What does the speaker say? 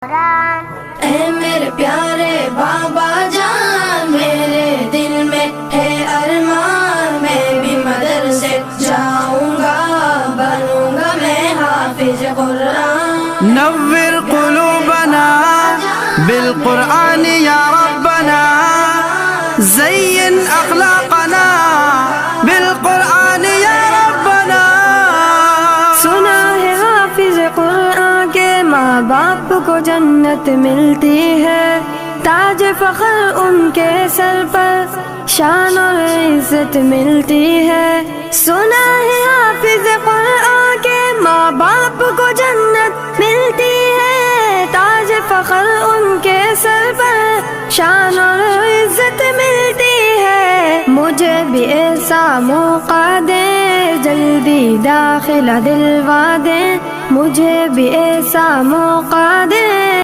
اے میرے پیارے بابا جان، میرے دل میں ہے ارمان، میں بھی مدرسے جاؤں گا، بنوں گا میں حافظ قرآن۔ نور قلوبنا بالقرآن یا ربنا، زین اخلاقنا بالقرآن یا ربنا۔ سنا ہے حافظ قرآن کے ماں باپ کو جنت ملتی ہے، تاج فخر ان کے سر پر شان اور عزت ملتی ہے۔ سنا ہے حافظ قرآن کے ماں باپ کو جنت ملتی ہے، تاج فخر ان کے سر پر شان اور عزت ملتی ہے۔ مجھے بھی ایسا موقع دے، جلدی داخلہ دلوا دے، مجھے بھی ایسا موقع دے۔